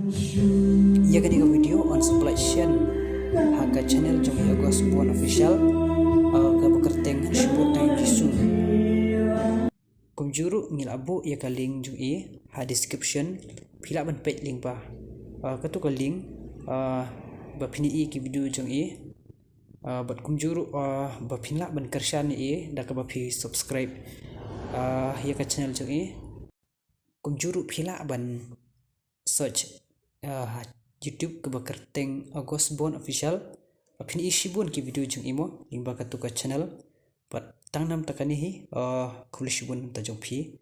Ia kan ika video on selection haka channel jong ia gua sebuah official ka bekerteng sebut na kisu kumjuru ngil abu ia ka link jong ha description pila ban page link ba ka tu ka link ba phini ki video jong bat kumjuru ba phinla ban karshan da ka ba phi subscribe ia ka channel jong kumjuru pila ban search YouTube ke bekerteng Agosbon official apin isi bun ki video jeng imo lingba ka tuka channel pat tang nam takani hi kulish bun ta jong phi